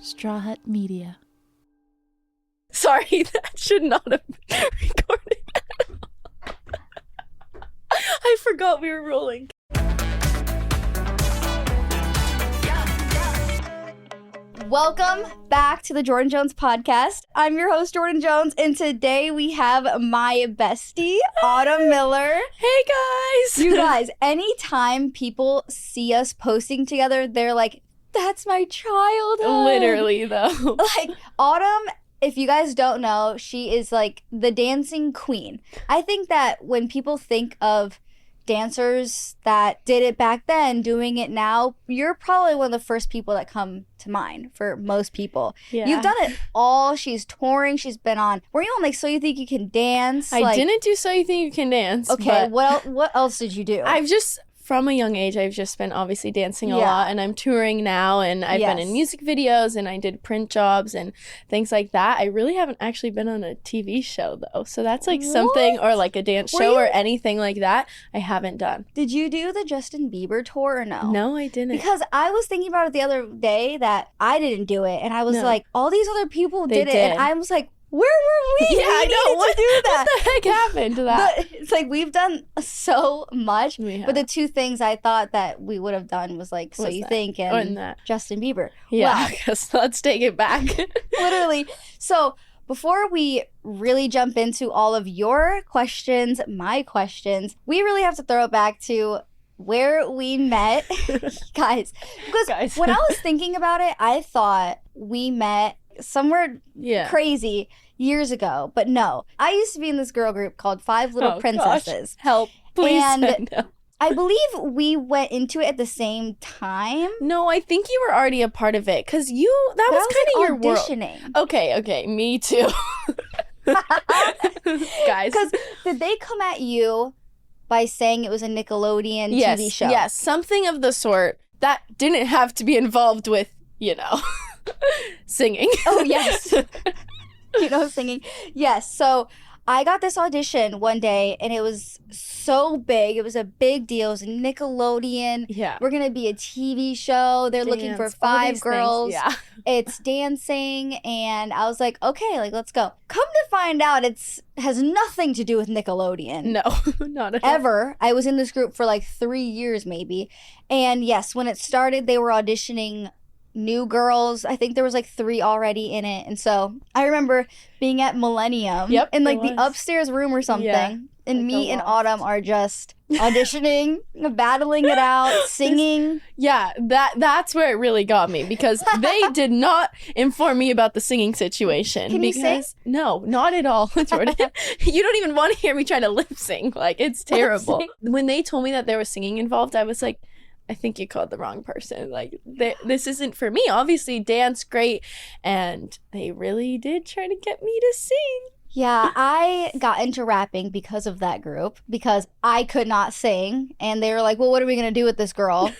Straw Hut Media. Sorry, that should not have been recorded. I forgot we were rolling. Welcome back to the Jordyn Jones podcast. I'm your host, Jordyn Jones, and today we have my bestie, Autumn Miller. Hey, guys. You guys, anytime people see us posting together, they're like, that's my childhood. Literally, though. Like, Autumn, if you guys don't know, she is like the dancing queen. I think that when people think of dancers that did it back then doing it now, you're probably one of the first people that come to mind for most people. Yeah. You've done it all. She's touring. She's been on. Were you on like So You Think You Can Dance? I didn't do So You Think You Can Dance. Okay, but what else did you do? From a young age, I've just been obviously dancing a Yeah. lot, and I'm touring now, and I've been in music videos, and I did print jobs and things like that. I really haven't actually been on a TV show, though, so that's like something, or like a dance show or anything like that, I haven't done. Did you do the Justin Bieber tour or no? No, I didn't. Because I was thinking about it the other day that I didn't do it, and I was like, all these other people did it, and I was like, where were we? Yeah, I know. What to do that? What the heck happened to that? It's like we've done so much, We have. but the two things I thought that we would have done was like So You Think and that. Justin Bieber. Yeah, Wow. I guess let's take it back. Literally. So before we really jump into all of your questions, my questions, we really have to throw it back to where we met. Guys, because when I was thinking about it, I thought we met somewhere crazy years ago, but no. I used to be in this girl group called Five Little Princesses. Gosh. Help, please. And no. I believe we went into it at the same time. No, I think you were already a part of it, because that was kind of your auditioning. World. Okay, me too. Guys. Because did they come at you by saying it was a Nickelodeon TV show? Yes, something of the sort that didn't have to be involved with, singing. Oh, yes. Singing. Yes, so I got this audition one day, and it was so big. It was a big deal. It was Nickelodeon. Yeah. We're going to be a TV show. They're looking for 5 girls. Yeah. It's dancing, and I was like, okay, let's go. Come to find out, has nothing to do with Nickelodeon. No, not at all. Ever. I was in this group for like 3 years maybe. And yes, when it started, they were auditioning new girls. I think there was like 3 already in it. And so I remember being at Millennium in like the upstairs room or something. Yeah, and like me and Autumn are just auditioning, battling it out, singing. Yeah, that's where it really got me, because they did not inform me about the singing situation. Can you sing? No, not at all, Jordyn. You don't even want to hear me try to lip sync. Like, it's terrible. When they told me that there was singing involved, I was like, I think you called the wrong person. Like, this isn't for me. Obviously, dance, great. And they really did try to get me to sing. Yeah, I got into rapping because of that group, because I could not sing. And they were like, well, what are we going to do with this girl?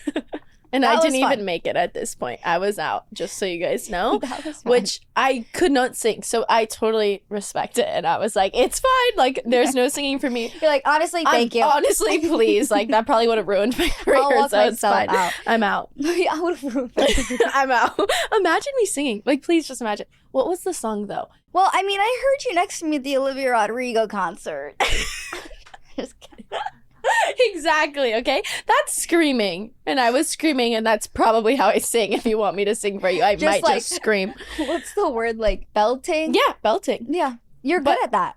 And I didn't even make it at this point. I was out, just so you guys know, which I could not sing. So I totally respect it. And I was like, it's fine. Like, there's no singing for me. You're like, honestly, thank you. Honestly, please. Like, that probably would have ruined my career. So it's fine. Out. I'm out. I would have ruined my career. I'm out. Imagine me singing. Like, please just imagine. What was the song, though? Well, I mean, I heard you next to me at the Olivia Rodrigo concert. Just kidding. Exactly, okay? That's screaming. And I was screaming, and that's probably how I sing. If you want me to sing for you, I might just scream. What's the word? Like belting? Yeah, belting. Yeah. You're good at that.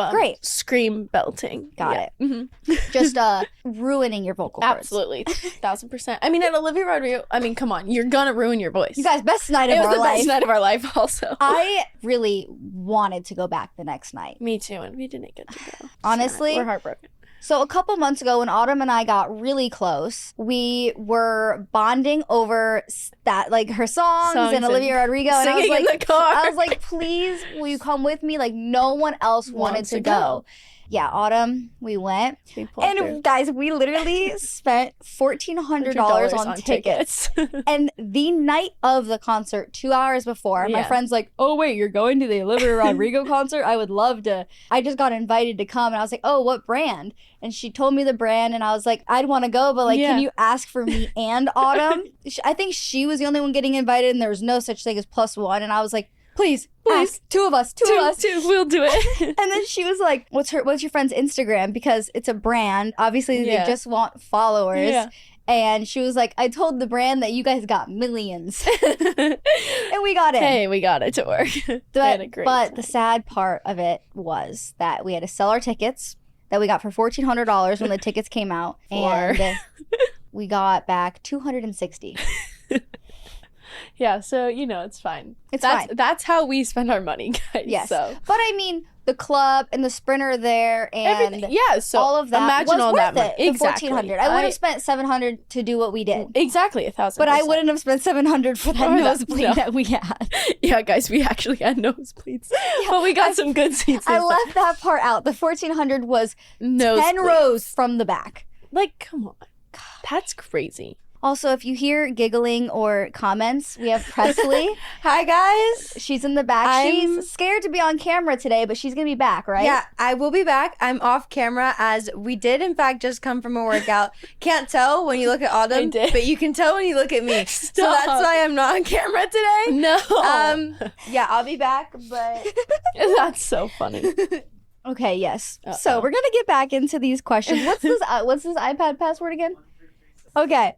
Great. Scream belting. Got it. Mm-hmm. Just ruining your vocal cords. Absolutely. 1,000%. I mean, at Olivia Rodrigo, come on. You're going to ruin your voice. You guys, best night of our life. It was the best night of our life also. I really wanted to go back the next night. Me too, and we didn't get to go. Honestly. We're heartbroken. So a couple months ago, when Autumn and I got really close, we were bonding over that, like her songs and Olivia Rodrigo. And I was like, in the car. I was like, please, will you come with me? Like, no one else wanted to go. yeah, autumn, we went. And guys, we literally spent $1,400 on tickets. And the night of the concert, 2 hours before, my friend's like, oh, wait, you're going to the Olivia Rodrigo concert? I would love to. I just got invited to come. And I was like, oh, what brand? And she told me the brand. And I was like, I'd want to go, but like, can you ask for me and Autumn? I think she was the only one getting invited, and there was no such thing as +1. And I was like, please, ask. Two of us. We'll do it. And then she was like, what's your friend's Instagram? Because it's a brand. Obviously, they just want followers. Yeah. And she was like, I told the brand that you guys got millions. And we got in. Hey, we got it to work. But the sad part of it was that we had to sell our tickets that we got for $1,400 when the tickets came out. And we got back $260. Yeah, so, it's fine. It's fine. That's how we spend our money, guys. Yes. So. But I mean, the club and the Sprinter there and so all of that imagine was all worth that it. Exactly. The $1,400. I would have spent $700 to do what we did. Exactly, 1,000%. But I wouldn't have spent $700 for that nosebleed that we had. Yeah, guys, we actually had nosebleeds. Yeah, but we got some good seats. I left that part out. The $1,400 was 10 rows from the back. Like, come on. God. That's crazy. Also, if you hear giggling or comments, we have Presley. Hi, guys. She's in the back. She's scared to be on camera today, but she's going to be back, right? Yeah, I will be back. I'm off camera as we did, in fact, just come from a workout. Can't tell when you look at Autumn, but you can tell when you look at me. Stop. So that's why I'm not on camera today. No. Yeah, I'll be back, but... That's so funny. Okay, yes. So we're going to get back into these questions. What's this iPad password again? Okay.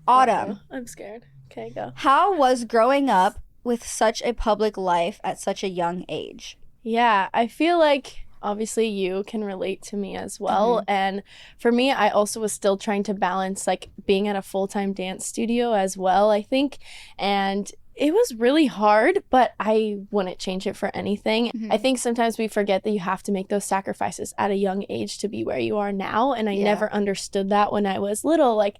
Autumn. I'm scared. Okay, go. How was growing up with such a public life at such a young age? Yeah, I feel like obviously you can relate to me as well. Mm-hmm. And for me, I also was still trying to balance like being at a full-time dance studio as well, I think. And it was really hard, but I wouldn't change it for anything. Mm-hmm. I think sometimes we forget that you have to make those sacrifices at a young age to be where you are now. And I never understood that when I was little, like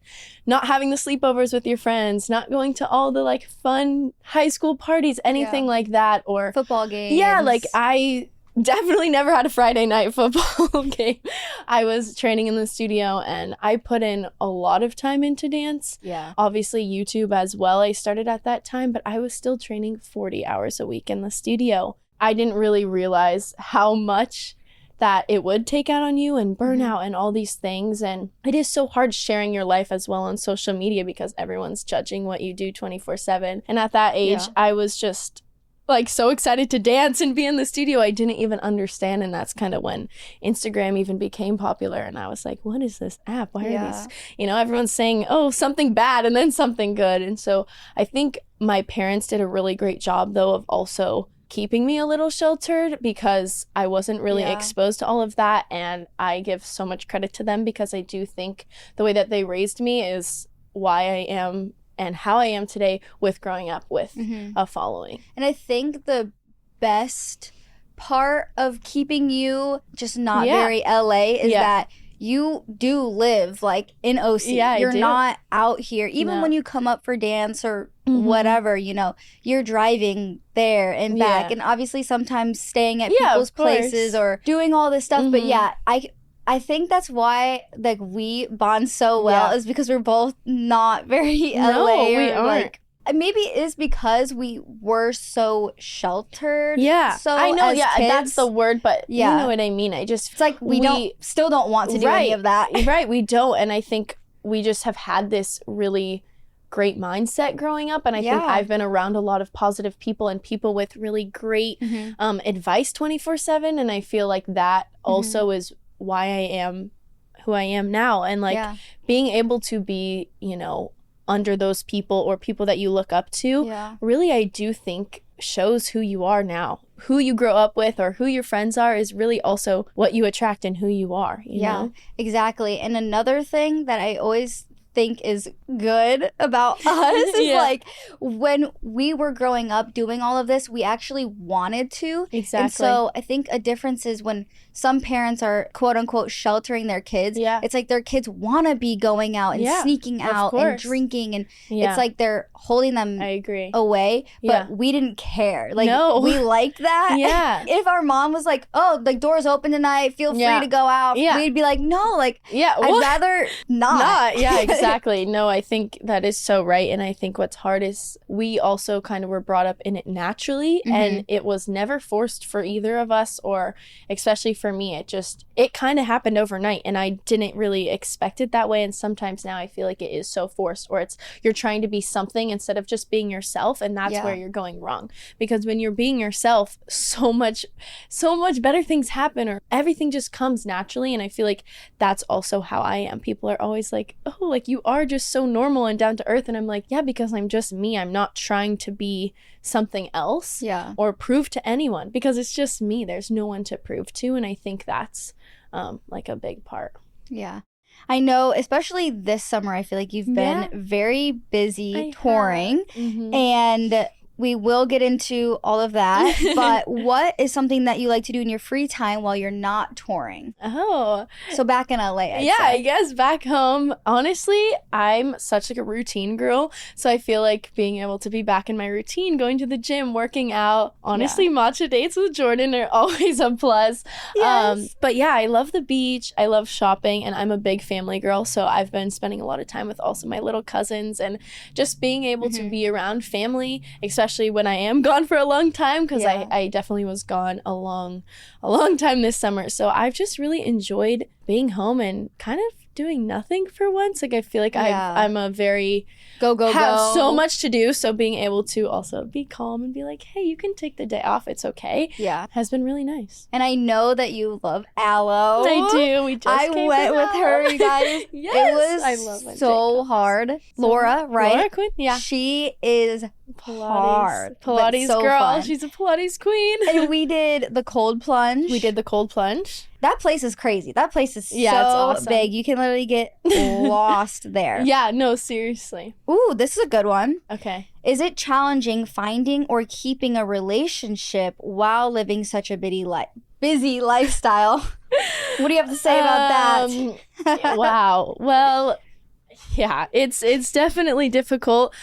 not having the sleepovers with your friends, not going to all the like fun high school parties, anything like that, or football games. Yeah, like I definitely never had a Friday night football game. I was training in the studio and I put in a lot of time into dance. Yeah. Obviously YouTube as well. I started at that time, but I was still training 40 hours a week in the studio. I didn't really realize how much that it would take out on you and burnout and all these things. And it is so hard sharing your life as well on social media because everyone's judging what you do 24/7. And at that age, I was just like so excited to dance and be in the studio. I didn't even understand. And that's kind of when Instagram even became popular. And I was like, what is this app? Why are these, everyone's saying, oh, something bad and then something good. And so I think my parents did a really great job though of also keeping me a little sheltered because I wasn't really exposed to all of that. And I give so much credit to them because I do think the way that they raised me is why I am and how I am today with growing up with a following. And I think the best part of keeping you just not very LA is that you do live like in OC. Yeah, you're not out here. Even when you come up for dance or whatever, you're driving there and back. And obviously sometimes staying at people's places or doing all this stuff. But I think that's why like we bond so well is because we're both not very LA. No, we aren't. Like, maybe it is because we were so sheltered. Yeah, so I know. As kids, that's the word, but you know what I mean. It's like we still don't want to do any of that. Right, we don't. And I think we just have had this really great mindset growing up. And I think I've been around a lot of positive people and people with really great advice 24/7. And I feel like that also is why I am who I am now. And like being able to be, under those people or people that you look up to, really I do think shows who you are now. Who you grow up with or who your friends are is really also what you attract and who you are, you know? Exactly. And another thing that I always think is good about us is like when we were growing up doing all of this, we actually wanted to. Exactly. And so I think a difference is when some parents are quote unquote sheltering their kids. Yeah. It's like their kids want to be going out and sneaking out and drinking. And it's like they're holding them away. But we didn't care. Like, we liked that. Yeah. If our mom was like, oh, the door's open tonight, feel free to go out. We'd be like, no, like, I'd rather not. Yeah, exactly. No, I think that is so right. And I think what's hard is we also kind of were brought up in it naturally. And it was never forced for either of us, or especially for me, it kind of happened overnight, and I didn't really expect it that way. And sometimes now I feel like it is so forced, or you're trying to be something instead of just being yourself, and that's where you're going wrong. Because when you're being yourself, so much better things happen, or everything just comes naturally. And I feel like that's also how I am. People are always like, oh, like you are just so normal and down to earth, and I'm like, yeah, because I'm just me. I'm not trying to be something else or prove to anyone, because it's just me. There's no one to prove to. And I think that's like a big part. Yeah. I know, especially this summer, I feel like you've been very busy touring. And we will get into all of that. But what is something that you like to do in your free time while you're not touring? Oh. So back in LA, I'd say. I guess back home, honestly, I'm such like a routine girl. So I feel like being able to be back in my routine, going to the gym, working out, honestly, matcha dates with Jordyn are always a plus. Yes. But yeah, I love the beach. I love shopping, and I'm a big family girl. So I've been spending a lot of time with also my little cousins, and just being able to be around family, especially when I am gone for a long time, because I definitely was gone a long time this summer. So I've just really enjoyed being home and kind of doing nothing for once. Like I feel like I'm a very have so much to do, so being able to also be calm and be like, hey, you can take the day off, it's okay, has been really nice. And I know that you love aloe. I do. I went with her, you guys. Yes, it was so hard. Laura, right? Laura Quinn, she is hard. Pilates so girl. Fun. She's a Pilates queen. And we did the cold plunge. That place is crazy. That place is so it's awesome. big. You can literally get lost there. Yeah, no, seriously. Ooh, this is a good one. Okay. Is it challenging finding or keeping a relationship while living such a busy lifestyle? What do you have to say about that? Wow. Well, yeah, it's definitely difficult.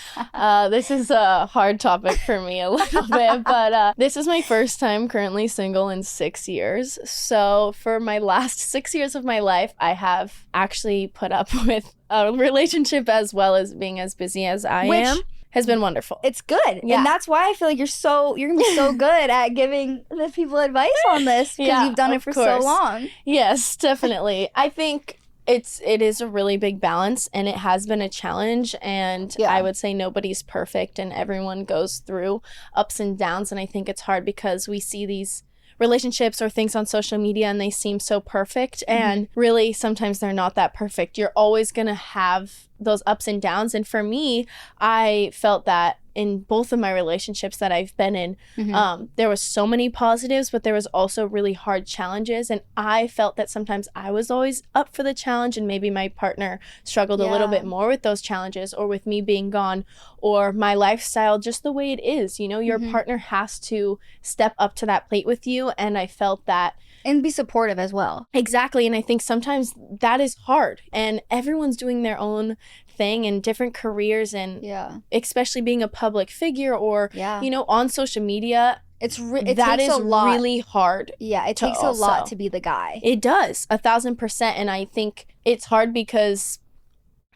This is a hard topic for me a little bit, but this is my first time currently single in 6 years. So for my last 6 years of my life, I have actually put up with a relationship as well as being as busy as I am. Has been wonderful. It's good. Yeah. And that's why I feel like you're going to be so good at giving the people advice on this, because you've done it for so long. Yes, definitely. I think it is a really big balance, and it has been a challenge, and I would say nobody's perfect, and everyone goes through ups and downs. And I think it's hard because we see these relationships or things on social media and they seem so perfect, and really sometimes they're not that perfect. You're always gonna have those ups and downs. And for me, I felt that in both of my relationships that I've been in, there was so many positives, but there was also really hard challenges. And I felt that sometimes I was always up for the challenge, and maybe my partner struggled a little bit more with those challenges, or with me being gone, or my lifestyle just the way it is. You know, your partner has to step up to that plate with you. And I felt that. And be supportive as well. Exactly. And I think sometimes that is hard, and everyone's doing their own thing in different careers, and especially being a public figure or you know, on social media, it takes a lot. Really hard. Yeah, it takes a lot to be the guy. It does, 1,000%. And I think it's hard because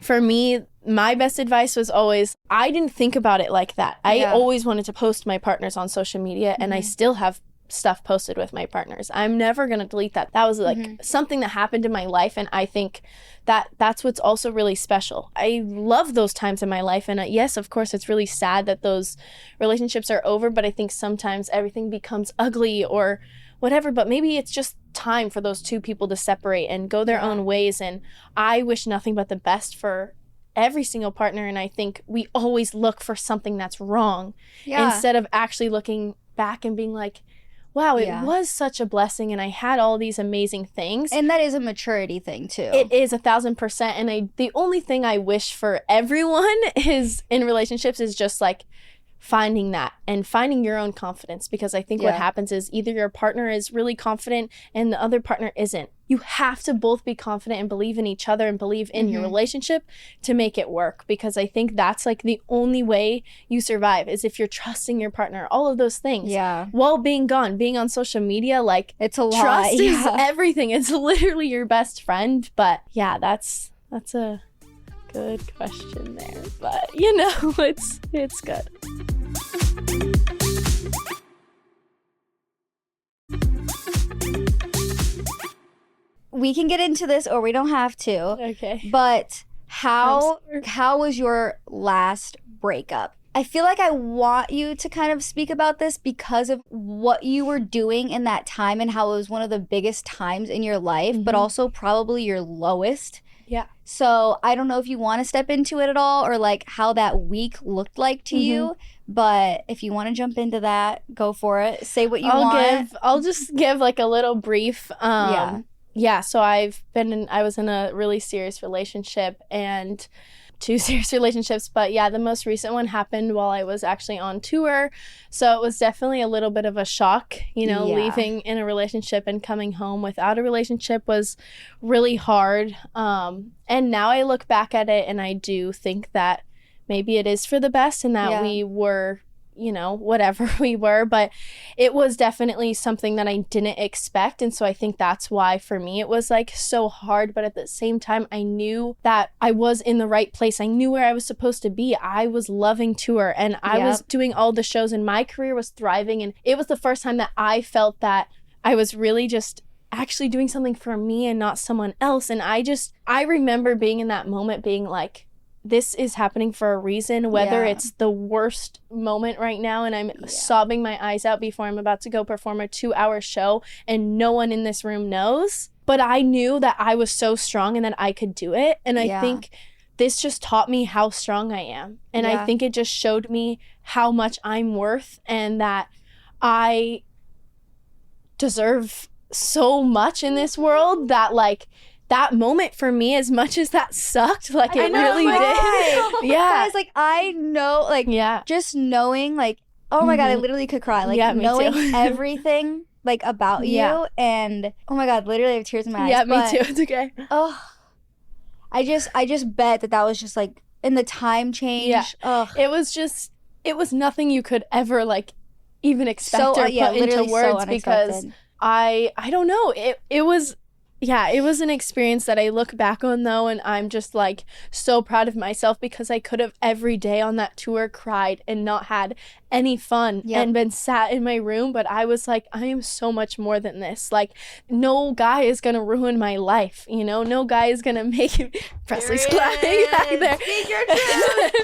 for me, my best advice was always, I didn't think about it like that. I always wanted to post my partners on social media, and I still have stuff posted with my partners. I'm never going to delete that. That was like something that happened in my life, and I think that's what's also really special. I love those times in my life, and yes, of course, it's really sad that those relationships are over, but I think sometimes everything becomes ugly or whatever, but maybe it's just time for those two people to separate and go their own ways. And I wish nothing but the best for every single partner, and I think we always look for something that's wrong instead of actually looking back and being like, wow, it was such a blessing, and I had all these amazing things. And that is a maturity thing too. It is 1,000%. And the only thing I wish for everyone is in relationships is just like finding that and finding your own confidence, because I think what happens is either your partner is really confident and the other partner isn't. You have to both be confident and believe in each other and believe in your relationship to make it work, because I think that's like the only way you survive is if you're trusting your partner, all of those things. Yeah. While being on social media, like it's a lot. Trust is everything. It's literally your best friend. But yeah, that's a good question there. But you know, it's good. We can get into this or we don't have to. Okay. But how was your last breakup? I feel like I want you to kind of speak about this because of what you were doing in that time and how it was one of the biggest times in your life, but also probably your lowest. Yeah. So I don't know if you want to step into it at all or like how that week looked like to you. But if you want to jump into that, go for it. Say what you want. I'll just give like a little brief. Yeah, so I was in a really serious relationship and 2 serious relationships, but yeah, the most recent one happened while I was actually on tour. So it was definitely a little bit of a shock, you know, leaving in a relationship and coming home without a relationship was really hard. And now I look back at it and I do think that maybe it is for the best and that we were, you know, whatever we were, but it was definitely something that I didn't expect. And so I think that's why for me it was like so hard, but at the same time I knew that I was in the right place. I knew where I was supposed to be. I was loving tour and I was doing all the shows and my career was thriving, and it was the first time that I felt that I was really just actually doing something for me and not someone else. And I remember being in that moment being like, this is happening for a reason, whether it's the worst moment right now and I'm sobbing my eyes out before I'm about to go perform a 2-hour show and no one in this room knows. But I knew that I was so strong and that I could do it. And I think this just taught me how strong I am. And I think it just showed me how much I'm worth and that I deserve so much in this world that like that moment for me, as much as that sucked, like it really did. Yeah. Guys, like I know, like just knowing, like, oh my God, I literally could cry. Like knowing everything like about you, and oh my God, literally I have tears in my eyes. Yeah, me too. It's okay. Oh, I just bet that was just like in the time change. Yeah. It was nothing you could ever like even expect or put into words, because I don't know. It was an experience that I look back on though, and I'm just like so proud of myself because I could have every day on that tour cried and not had any fun and been sat in my room, but I was like, I am so much more than this. Like, no guy is gonna ruin my life, you know? No guy is gonna make it. Presley's clapping back there. Speak your truth.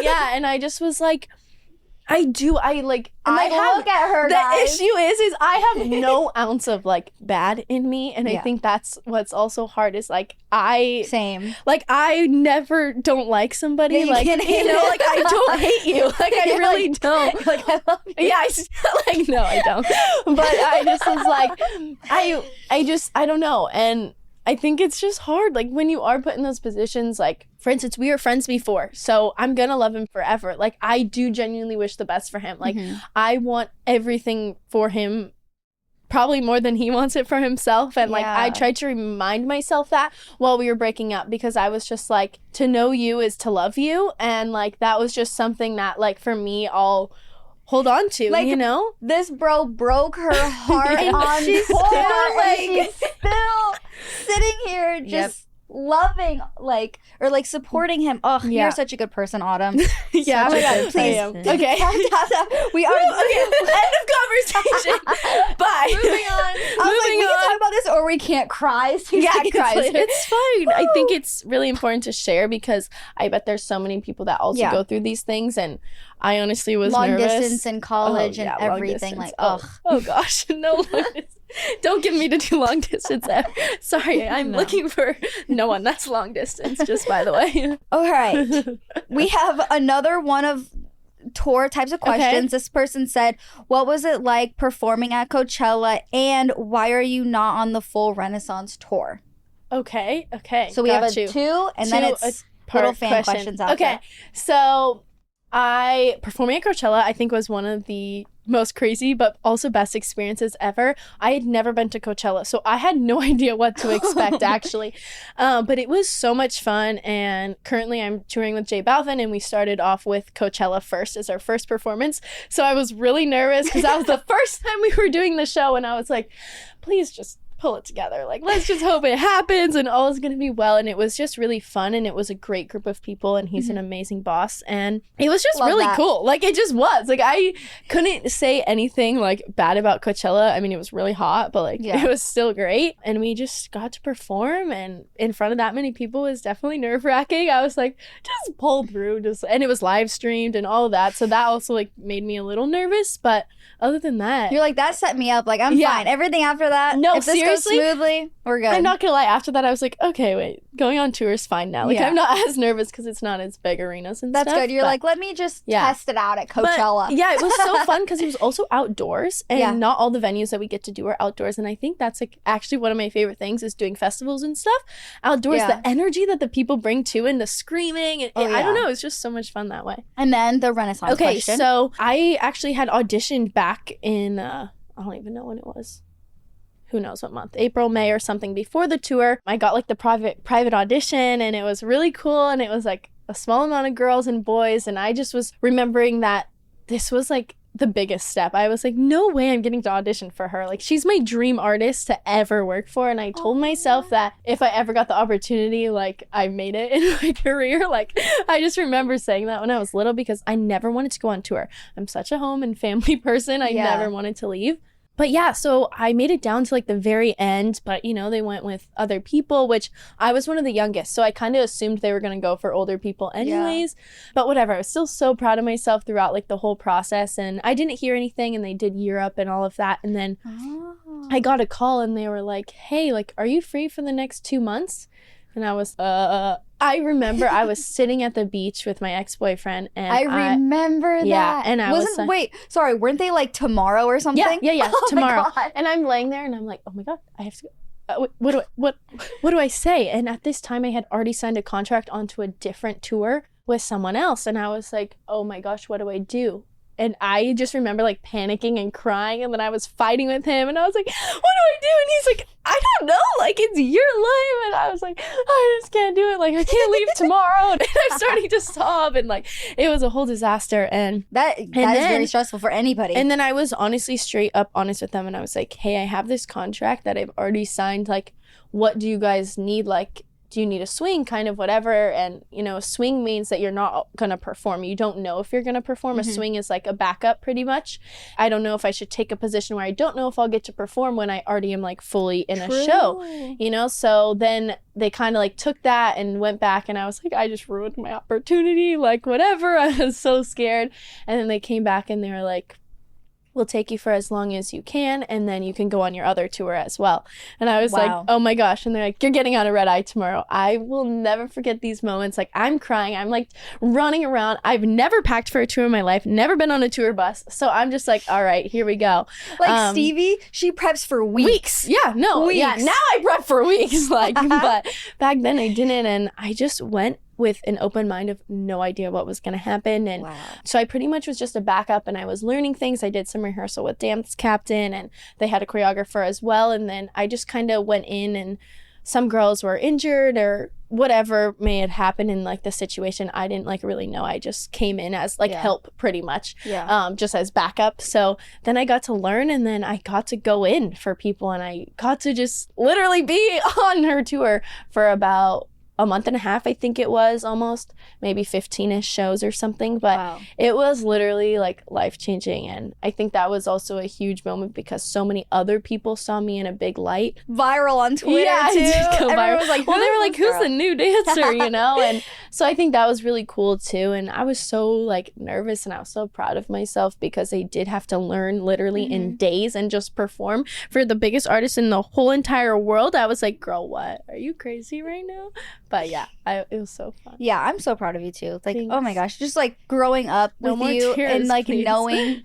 Yeah, and I just was like, look at her, guys. The issue is I have no ounce of like bad in me, and I think that's what's also hard is like I never don't like somebody, like, you know, like I don't hate you, like I really don't, like I love you. Yeah, like no I don't, but I just was like I don't know, and I think it's just hard, like when you are put in those positions. Like, for instance, we were friends before, so I'm gonna love him forever. Like, I do genuinely wish the best for him. Like, I want everything for him, probably more than he wants it for himself. And like, I tried to remind myself that while we were breaking up, because I was just like, to know you is to love you. And like, that was just something that like, for me, I'll hold on to, like, you know? This bro broke her heart on she's tour, still, like, and she's still sitting here just loving, like, or like supporting him. Oh, you're such a good person, Autumn. Yeah, oh my God, please. Okay. We are end of conversation. Bye. Moving on. We can talk about this or we can't cry. So it's fine. I think it's really important to share because I bet there's so many people that also go through these things, and I honestly was long nervous. Distance in college and everything. Like, oh gosh, no long distance. Don't get me to do long distance. Sorry, I'm looking for no one that's long distance, just by the way. All right. We have another one of tour types of questions. This person said, what was it like performing at Coachella, and why are you not on the full Renaissance tour? Okay. So we have a two, and then it's little fan questions out there. So Performing at Coachella, I think, was one of the most crazy but also best experiences ever. I had never been to Coachella, so I had no idea what to expect actually. But it was so much fun, and currently I'm touring with J Balvin, and we started off with Coachella first as our first performance. So I was really nervous because that was the first time we were doing the show, and I was like, please just pull it together. Like, let's just hope it happens and all is going to be well. And it was just really fun, and it was a great group of people, and he's an amazing boss, and it was just really cool. Like, it just was. Like, I couldn't say anything like bad about Coachella. I mean, it was really hot, but like it was still great, and we just got to perform, and in front of that many people was definitely nerve-wracking. I was like, just pull through, and it was live streamed and all of that, so that also like made me a little nervous. But other than that, you're like, that set me up. Like, I'm fine. Everything after that, no, if this goes smoothly, we're good. I'm not gonna lie, after that I was like, okay, wait, going on tour is fine now. Like, I'm not as nervous because it's not as big arenas and stuff. That's good. You're like, let me just test it out at Coachella. But, yeah, it was so fun because it was also outdoors, and not all the venues that we get to do are outdoors. And I think that's like actually one of my favorite things is doing festivals and stuff outdoors. The energy that the people bring to, and the screaming, and I don't know, it's just so much fun that way. And then the Renaissance question. So I actually had auditioned back in I don't even know when it was. Who knows what month, April, May or something before the tour. I got like the private audition, and it was really cool, and it was like a small amount of girls and boys, and I just was remembering that this was like the biggest step. I was like, no way I'm getting to audition for her. Like, she's my dream artist to ever work for, and I told myself that if I ever got the opportunity, like, I made it in my career. Like, I just remember saying that when I was little because I never wanted to go on tour. I'm such a home and family person. I never wanted to leave. But yeah, so I made it down to like the very end, but you know, they went with other people, which I was one of the youngest. So I kind of assumed they were going to go for older people anyways, but whatever. I was still so proud of myself throughout like the whole process, and I didn't hear anything, and they did Europe and all of that. And then I got a call, and they were like, hey, like, are you free for the next 2 months? And I was, I remember I was sitting at the beach with my ex-boyfriend, and I remember that. Yeah, and I was wait, sorry, weren't they like tomorrow or something? Yeah, oh tomorrow. And I'm laying there, and I'm like, oh my God, I have to go. What do I say? And at this time, I had already signed a contract onto a different tour with someone else, and I was like, oh my gosh, what do I do? And I just remember like panicking and crying, and then I was fighting with him, and I was like, what do I do? And he's like, I don't know, like, it's your life. And I was like, I just can't do it, like, I can't leave tomorrow. And I'm starting to sob, and like, it was a whole disaster. And that is very stressful for anybody. And then I was honestly straight up honest with them, and I was like, hey, I have this contract that I've already signed, like, what do you guys need? Like, do you need a swing, kind of whatever? And, you know, a swing means that you're not going to perform. You don't know if you're going to perform. A swing is like a backup pretty much. I don't know if I should take a position where I don't know if I'll get to perform when I already am like fully in a show, you know? So then they kind of like took that and went back, and I was like, I just ruined my opportunity, like whatever. I was so scared. And then they came back, and they were like, we'll take you for as long as you can, and then you can go on your other tour as well. And I was like, oh my gosh. And they're like, you're getting on a red eye tomorrow. I will never forget these moments. Like, I'm crying. I'm like running around. I've never packed for a tour in my life, never been on a tour bus. So I'm just like, all right, here we go. Like Stevie, she preps for weeks. Yeah, no. Weeks. Yeah, now I prep for weeks. Like, but back then I didn't. And I just went with an open mind of no idea what was going to happen. And so I pretty much was just a backup, and I was learning things. I did some rehearsal with dance captain, and they had a choreographer as well. And then I just kind of went in, and some girls were injured or whatever may have happened in like the situation. I didn't like really know. I just came in as like help pretty much, just as backup. So then I got to learn, and then I got to go in for people, and I got to just literally be on her tour for about a month and a half, I think it was, almost maybe 15-ish shows or something. But it was literally like life-changing, and I think that was also a huge moment because so many other people saw me in a big light. Viral on Twitter too. Everyone was like, well, they were like, who's the new dancer, you know? And so I think that was really cool too. And I was so like nervous, and I was so proud of myself because I did have to learn literally in days and just perform for the biggest artist in the whole entire world. I was like, girl, what? Are you crazy right now? But yeah, it was so fun. Yeah, I'm so proud of you too. Like, oh my gosh, just like growing up with you tears, and like please. knowing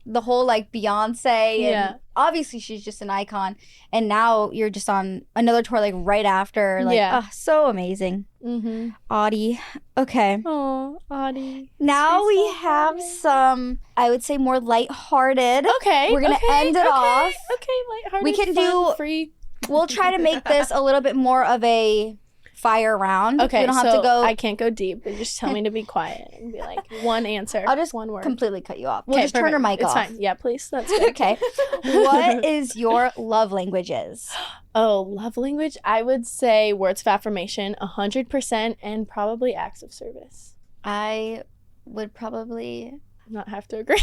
the whole like Beyonce. Yeah. And obviously she's just an icon. And now you're just on another tour like right after. Like, so amazing. Mm-hmm. Audie. Okay. Oh, Audie. Now we have some, I would say, more lighthearted. Okay. We're going to end it off. Okay, lighthearted. We can fun, do free. We'll try to make this a little bit more of a fire round. Okay, we don't have to go. I can't go deep, but just tell me to be quiet and be like one answer. I'll just one word. completely cut you off. We'll just turn her mic off. It's fine. Yeah, please. That's good. Okay. What is your love languages? Oh, love language? I would say words of affirmation, 100%, and probably acts of service. I would probably not have to agree.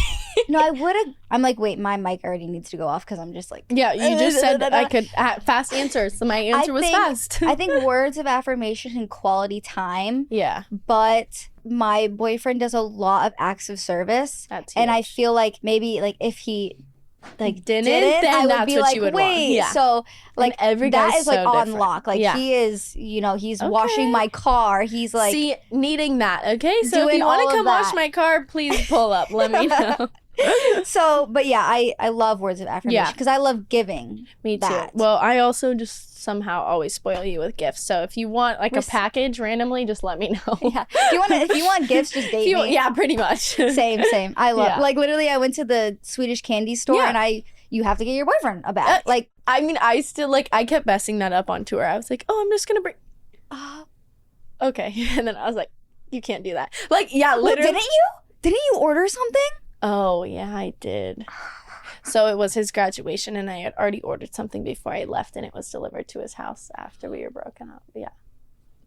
No, I would have. I'm like, wait, my mic already needs to go off because I'm just like. Yeah, you just said I could fast answers. So my answer was fast. I think words of affirmation and quality time. Yeah. But my boyfriend does a lot of acts of service. That's and huge. I feel like maybe like if he like didn't then I would that's be what like, you would wait. want. Yeah. So like every that is like so on different. lock. Like he is, you know, he's washing my car. He's like needing that. Okay, so if you want to come wash my car, please pull up. Let me know. So, but yeah, I love words of affirmation because I love giving. Me too. Well, I also just somehow always spoil you with gifts. So if you want like a package randomly, just let me know. Yeah. If you want gifts, just date me. Yeah, pretty much. Same. I love like literally. I went to the Swedish candy store and you have to get your boyfriend a bag. Like, I mean, I still like I kept messing that up on tour. I was like, I'm just gonna bring. Okay, and then I was like, you can't do that. Like, yeah, literally. Didn't you order something? Oh, yeah, I did. So it was his graduation, and I had already ordered something before I left, and it was delivered to his house after we were broken up. Yeah,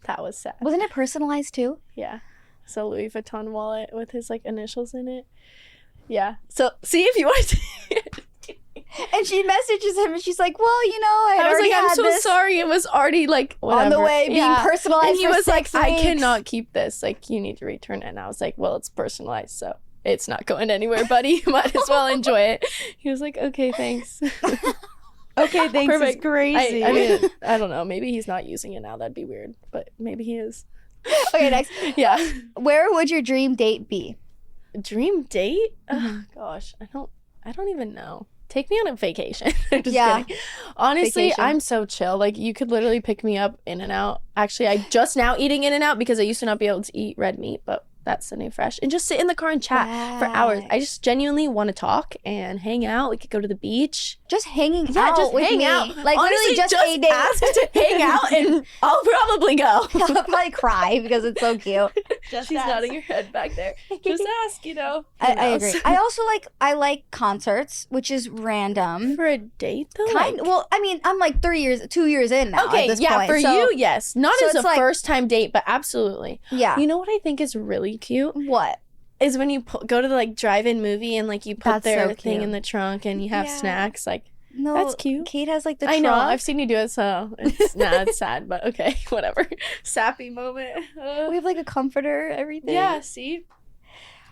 that was sad. Wasn't it personalized too? Yeah. So Louis Vuitton wallet with his like initials in it. Yeah. So see if you want to. And she messages him, and she's like, "Well, you know, I was like, I'm so sorry. It was already like whatever. On the way, being personalized." And he was like, weeks. I cannot keep this. Like, you need to return it. And I was like, well, it's personalized, so it's not going anywhere, buddy. You might as well enjoy it. He was like, okay, thanks. Okay, thanks. Perfect. It's crazy. I mean, I don't know. Maybe he's not using it now. That'd be weird. But maybe he is. Okay, next. Yeah. Where would your dream date be? Dream date? Mm-hmm. Oh, gosh, I don't even know. Take me on a vacation. Just kidding. Honestly, Vacation. I'm so chill. Like, you could literally pick me up In-N-Out. Actually, I just now eating In-N-Out because I used to not be able to eat red meat, but that's the new fresh. And just sit in the car and chat for hours. I just genuinely want to talk and hang out. We could go to the beach. Just hanging Yeah, out just with hang me. out. Like, Honestly, literally just a date. ask to hang out and I'll probably go. I'll probably cry because it's so cute. She's nodding her head back there. Just ask, you know. I agree. I also like concerts, which is random. For a date, though? Well, I mean, I'm like 2 years in now. Okay, at this yeah, point, for you, yes. Not so as a it's like- first time date, but absolutely. Yeah. You know what I think is really cute? What? Is when you go to the like drive-in movie and like you put That's their so thing cute. in the trunk and you have Yeah. snacks. Like, No, that's cute. Kate has like the I trunk. know, I've seen you do it, so it's it's sad, but okay, whatever. Sappy moment. We have like a comforter, everything. Yeah, see?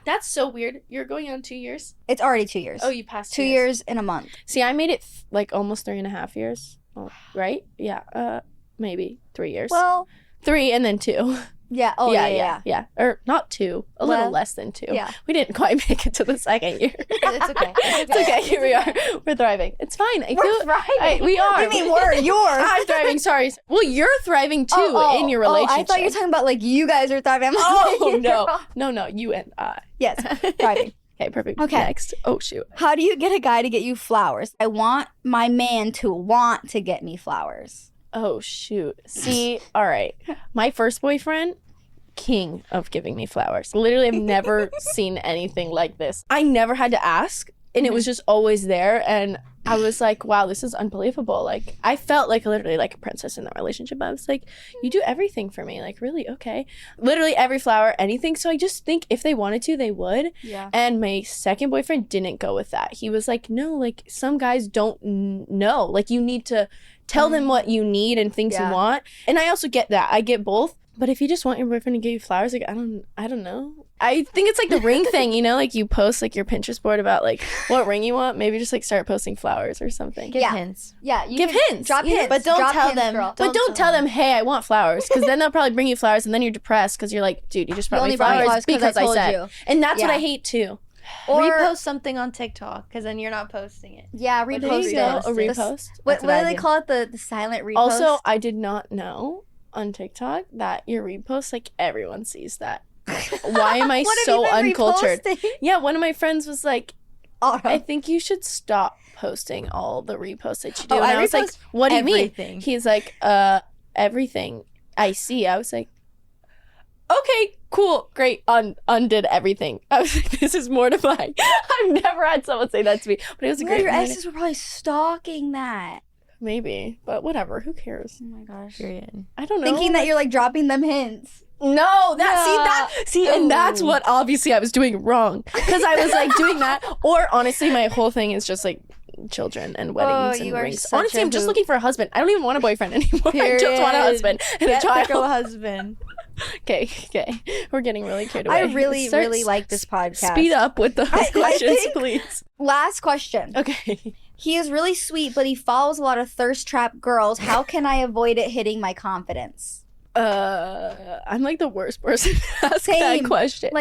That's so weird. You're going on 2 years? It's already 2 years. Oh, you passed 2 years in a month. See, I made it like almost 3.5 years. Oh, right? Yeah. Maybe 3 years. Well, 3 and then 2. yeah. Oh, yeah. Or not 2. A little Well, less than 2. yeah. We didn't quite make it to the second year. It's okay. It's okay. Here we are. We're thriving. It's fine. We're thriving. We are. I mean, we're yours. I'm thriving. Sorry. Well, you're thriving too in your relationship. Oh, I thought you were talking about like you guys are thriving. I'm Oh, like, no. No, you and I. Yes, thriving. Okay, perfect. Okay. Next. Oh, shoot. How do you get a guy to get you flowers? I want my man to want to get me flowers. Oh, shoot. See, all right. My first boyfriend, king of giving me flowers. Literally, I've never seen anything like this. I never had to ask, and it was just always there. And I was like, wow, this is unbelievable. Like, I felt like literally like a princess in that relationship. I was like, you do everything for me. Like, really? Okay. Literally every flower, anything. So I just think if they wanted to, they would. Yeah. And my second boyfriend didn't go with that. He was like, no, like some guys don't know. Like, you need to tell them what you need and things you want. And I also get that. I get both. But if you just want your boyfriend to give you flowers, like, I don't know. I think it's like the ring thing, you know, like you post like your Pinterest board about like what ring you want. Maybe just like start posting flowers or something. Give hints. Yeah, you Give can hints. Drop Yeah, hints. but don't Drop tell hints, them. girl. But don't tell them, hey, I want flowers. Because then they'll probably bring you flowers and then you're depressed because you're like, dude, you just brought me only brought me flowers flowers 'cause because I I told said. you. And that's what Yeah. I hate too. Or repost something on TikTok, because then you're not posting it. Yeah, repost it. A repost. What do they call it? The silent repost? Also, I did not know on TikTok that your repost, like, everyone sees that. Why am I so uncultured? Yeah, one of my friends was like, I think you should stop posting all the reposts that you do. And I was like, what do you mean? He's like, everything I see. I was like, okay, cool, great. Undid everything. I was like, this is mortifying. I've never had someone say that to me. But it was a great. Your exes were probably stalking that. Maybe, but whatever. Who cares? Oh my gosh. Period. I don't know. Thinking that you're like dropping them hints. No, and that's what obviously I was doing wrong, because I was like doing that, or honestly my whole thing is just like children and weddings and rings. Honestly, I'm just looking for a husband. I don't even want a boyfriend anymore. I just want a husband and a child. Get a husband. Okay, we're getting really carried away. I really like this podcast. Speed up with the questions, please. Last question. Okay. He is really sweet, but he follows a lot of thirst trap girls. How can I avoid it hitting my confidence? I'm like the worst person to ask that question.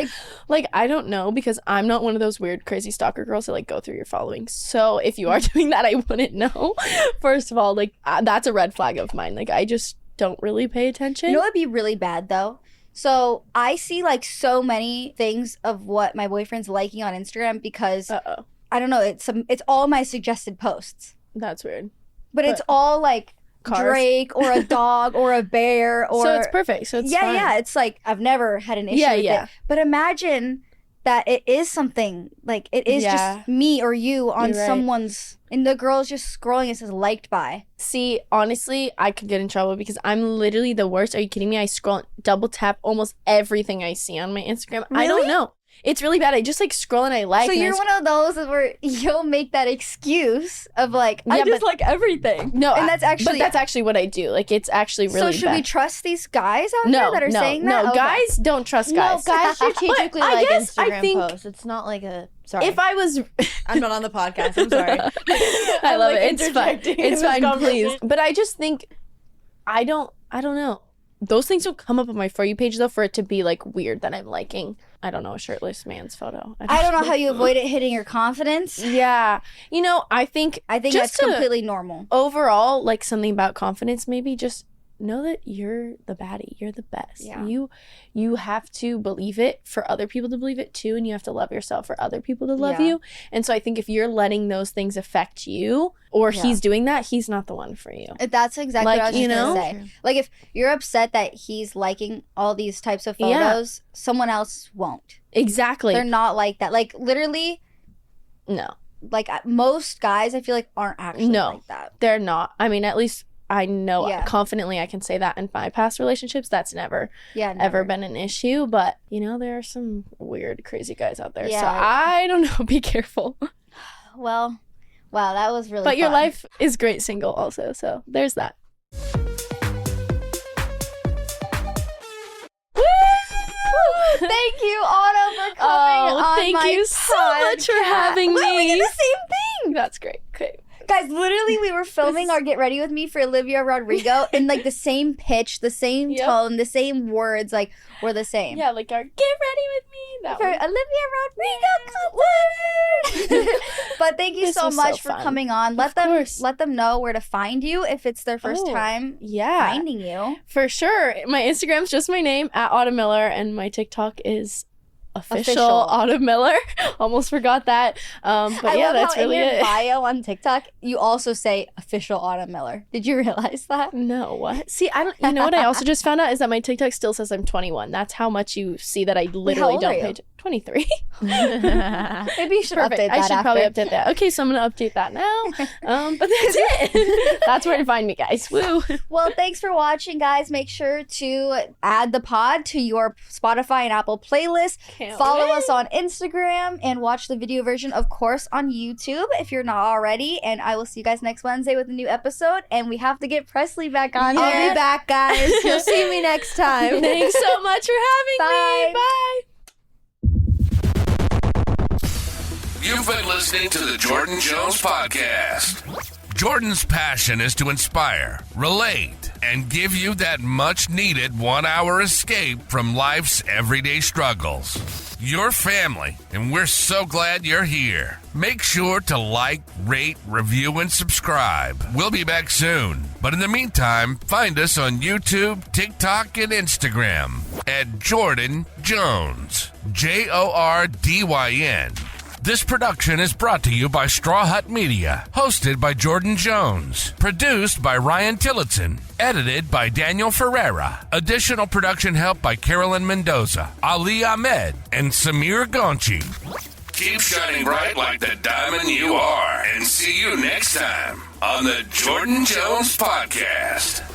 Like I don't know, because I'm not one of those weird crazy stalker girls that like go through your following. So if you are doing that, I wouldn't know. First of all, like that's a red flag of mine. Like I just don't really pay attention. You know what'd be really bad though? So I see like so many things of what my boyfriend's liking on Instagram because I don't know, it's all my suggested posts. That's weird. But it's all like cars. Drake or a dog or a bear or so it's perfect. So it's fine. Yeah. It's like I've never had an issue with it. But imagine that it is something like it is just me or you on someone's, and the girl's just scrolling. It says liked by. See, honestly, I could get in trouble because I'm literally the worst. Are you kidding me? I scroll, double tap almost everything I see on my Instagram. Really? I don't know. It's really bad. I just like scroll and I like. So you're one of those where you'll make that excuse of like, I just like everything. No, and that's actually what I do. Like it's actually really. So should bad. we trust these guys out there that are saying that? No, guys don't trust guys. No, guys strategically like Instagram posts. It's not like a. Sorry. If I was, I'm not on the podcast. I'm sorry. I love it. It's fine. It's fine, please. But I just think, I don't know. Those things will come up on my For You page though for it to be like weird that I'm liking, I don't know, a shirtless man's photo. I don't know how you avoid it hitting your confidence. Yeah. You know, I think that's completely normal. Overall, like something about confidence, maybe just know that you're the baddie. You're the best. Yeah. You have to believe it for other people to believe it too, and you have to love yourself for other people to love you. And so I think if you're letting those things affect you, or he's doing that, he's not the one for you. That's exactly what I was just gonna say. Like if you're upset that he's liking all these types of photos, someone else won't. Exactly. They're not like that. Like literally, no. Like most guys, I feel like aren't actually like that. They're not. I mean, at least I know confidently I can say that in my past relationships, that's never ever been an issue. But, you know, there are some weird, crazy guys out there. Yeah. So I don't know. Be careful. Well, wow, that was really But your life is great single also. So there's that. Thank you, Autumn, for coming on thank my you so much for having me. We did the same thing. That's great. Okay. Guys, literally, we were filming our Get Ready With Me for Olivia Rodrigo in like the same pitch, the same tone, the same words, like we're the same. Yeah, like our Get Ready With Me. That for Olivia Rodrigo. But thank you so much for coming on. Let them know where to find you if it's their first time finding you. For sure. My Instagram's just my name, @Autumn Miller, and my TikTok is official Autumn Miller. Almost forgot that. But I love that's how really in your it. bio on TikTok, you also say official Autumn Miller. Did you realize that? No, what? See, I don't. You know what I also just found out is that my TikTok still says I'm 21. That's how much you see that I literally don't pay. 23. Maybe you should update that. I should probably update that. Okay, so I'm gonna update that now. But that's it. That's where to find me, guys. Woo. Well, thanks for watching, guys. Make sure to add the pod to your Spotify and Apple playlist. Follow us on Instagram and watch the video version, of course, on YouTube if you're not already. And I will see you guys next Wednesday with a new episode. And we have to get Presley back on here. I'll be back, guys. You'll see me next time. Thanks so much for having me. Bye. You've been listening to the Jordyn Jones Podcast. Jordyn's passion is to inspire, relate, and give you that much-needed one-hour escape from life's everyday struggles. your family, and we're so glad you're here. Make sure to like, rate, review, and subscribe. We'll be back soon. But in the meantime, find us on YouTube, TikTok, and Instagram at Jordyn Jones. Jordyn. This production is brought to you by Straw Hut Media, hosted by Jordyn Jones, produced by Ryan Tillotson, edited by Daniel Ferreira. Additional production help by Carolyn Mendoza, Ali Ahmed, and Samir Gonchi. Keep shining bright like the diamond you are, and see you next time on the Jordyn Jones Podcast.